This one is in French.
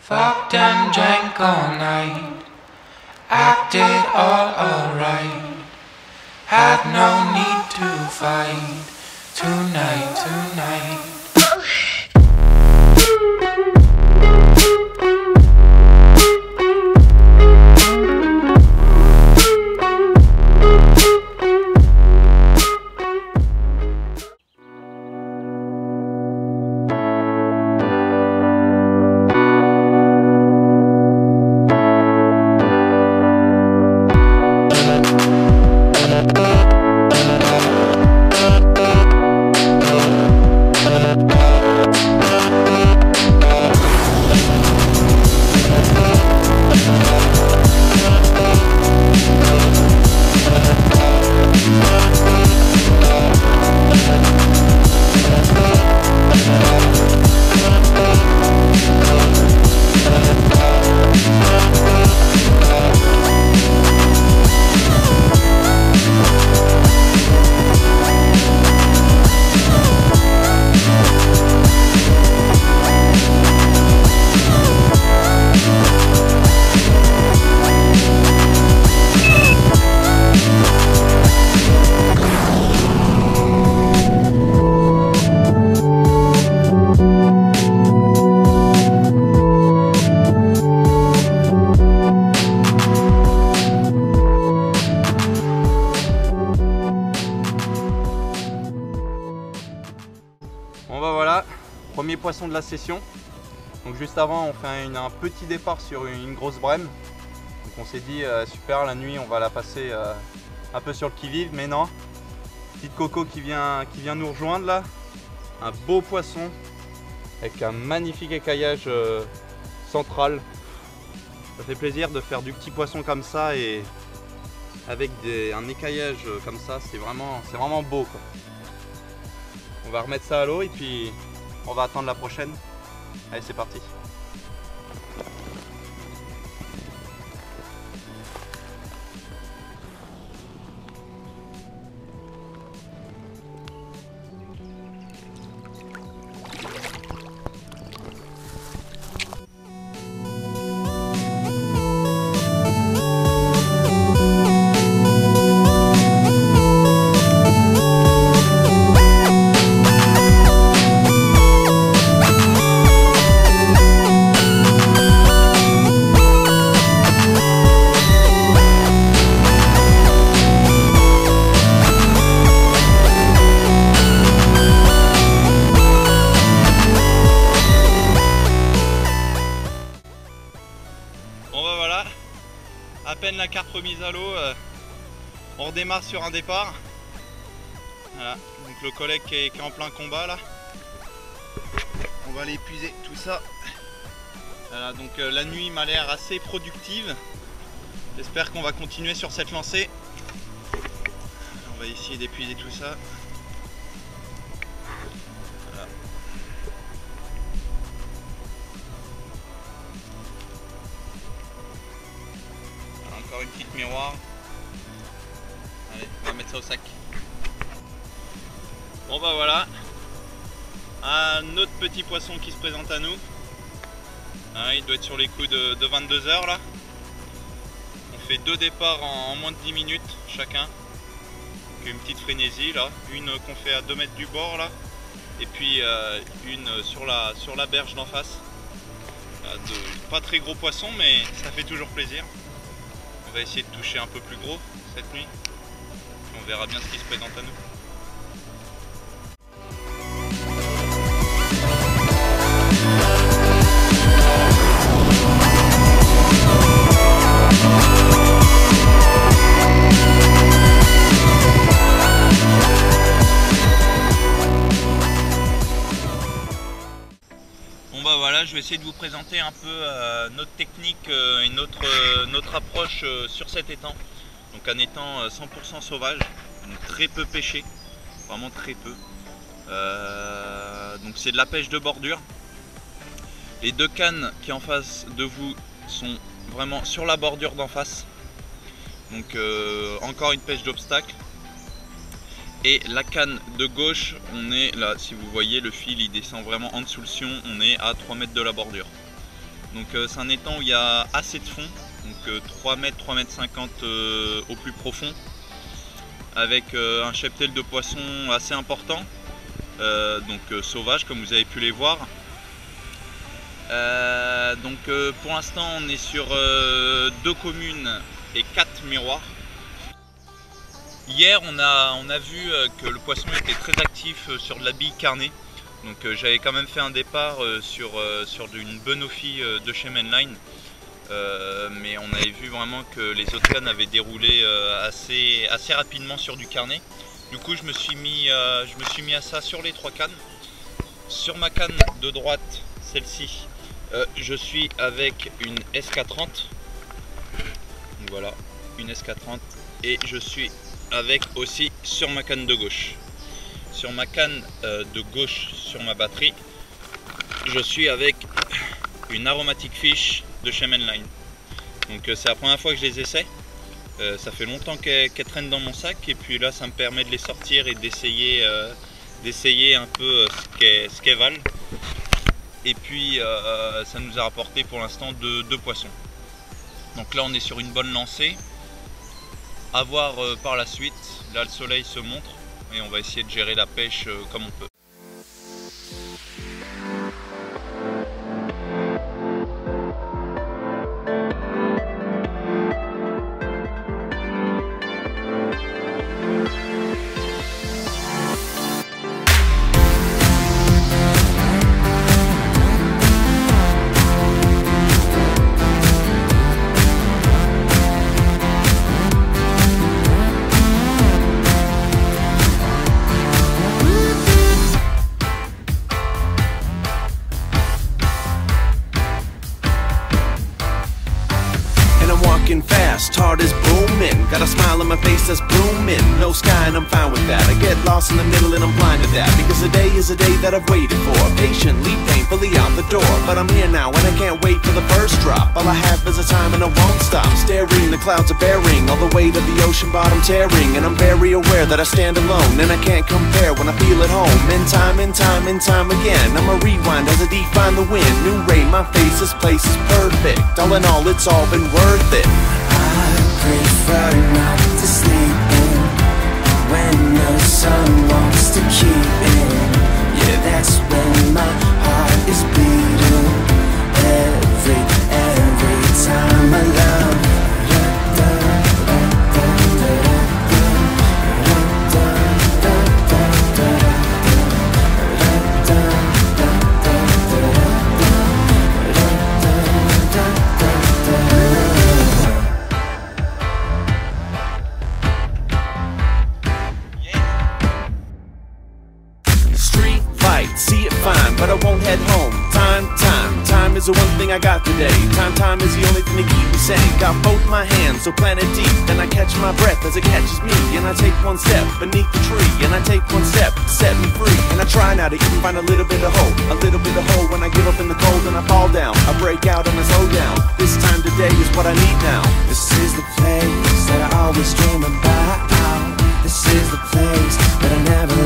Fucked and drank all night, acted all alright. Had no need to fight tonight. Bon bah voilà, premier poisson de la session. Donc juste avant on fait un petit départ sur une grosse brème. Donc on s'est dit super, la nuit on va la passer un peu sur le qui-vive, mais non. Petite coco qui vient nous rejoindre là. Un beau poisson avec un magnifique écaillage central. Ça fait plaisir de faire du petit poisson comme ça et avec un écaillage comme ça, c'est vraiment beau quoi. On va remettre ça à l'eau et puis on va attendre la prochaine. Allez, c'est parti. Bon bah voilà, à peine la carte remise à l'eau, on redémarre sur un départ. Voilà, donc le collègue qui est en plein combat là. On va aller épuiser tout ça. Voilà, donc la nuit m'a l'air assez productive. J'espère qu'on va continuer sur cette lancée. On va essayer d'épuiser tout ça. Voilà. Encore une petite miroir. Allez, on va mettre ça au sac. Bon bah voilà, un autre petit poisson qui se présente à nous. Il doit être sur les coups de 22 h là. On fait 2 départs en moins de 10 minutes chacun. Donc une petite frénésie là, une qu'on fait à 2 mètres du bord là, et puis une sur la berge d'en face. Pas très gros poissons, mais ça fait toujours plaisir. On va essayer de toucher un peu plus gros cette nuit. On verra bien ce qui se présente à nous. Bon bah voilà, je vais essayer de vous présenter un peu notre technique et notre approche sur cet étang. Donc un étang 100% sauvage, donc très peu pêché, vraiment très peu. Donc c'est de la pêche de bordure. Les 2 cannes qui est en face de vous sont vraiment sur la bordure d'en face. Donc encore une pêche d'obstacle. Et la canne de gauche, on est là, si vous voyez le fil il descend vraiment en dessous le sion, on est à 3 mètres de la bordure. Donc c'est un étang où il y a assez de fond, donc 3 mètres, 3 mètres 50 au plus profond, avec un cheptel de poissons assez important, donc sauvage comme vous avez pu les voir. Donc pour l'instant on est sur 2 communes et 4 miroirs. Hier on a vu que le poisson était très actif sur de la bille carnée. Donc j'avais quand même fait un départ sur une Bunofi de chez Mainline. Mais on avait vu vraiment que les autres cannes avaient déroulé assez rapidement sur du carnet. Du coup je me suis mis à ça sur les 3 cannes. Sur ma canne de droite, celle-ci, je suis avec une SK30. Donc voilà, une SK30. Et je suis avec aussi sur ma canne de gauche. Sur ma canne de gauche, sur ma batterie, je suis avec une Aromatic Fish de chez Mainline. Donc c'est la première fois que je les essaie. Ça fait longtemps qu'elles traînent dans mon sac et puis là ça me permet de les sortir et d'essayer un peu ce qu'elles valent. Et puis ça nous a rapporté pour l'instant 2 poissons. Donc là on est sur une bonne lancée. À voir par la suite. Là le soleil se montre et on va essayer de gérer la pêche comme on peut. Fast, heart is booming. Got a smile on my face that's blooming. No sky and I'm fine with that. I get lost in the middle and I'm blind to that. Because today is a day that I've waited for. Patiently, painfully out the door. But I'm here now and I can't wait for the first drop. All I have is a time and I won't stop. Staring, the clouds are bearing all the weight of the ocean bottom tearing. And I'm very aware that I stand alone and I can't compare when I feel at home. In time again, I'ma rewind as I define the wind. New ray, my face, this place is perfect. All in all, it's all been worth it. I prefer not to sleep in when the sun wants to keep in. Yeah, that's when my heart is beating. Every time I love. See it fine, but I won't head home. Time is the one thing I got today. Time is the only thing to keep me sane. Got both my hands so planted deep, and I catch my breath as it catches me. And I take one step beneath the tree, and I take one step to set me free. And I try now to even find a little bit of hope. A little bit of hope when I get up in the cold and I fall down. I break out and I slow down. This time today is what I need now. This is the place that I always dream about. This is the place that I never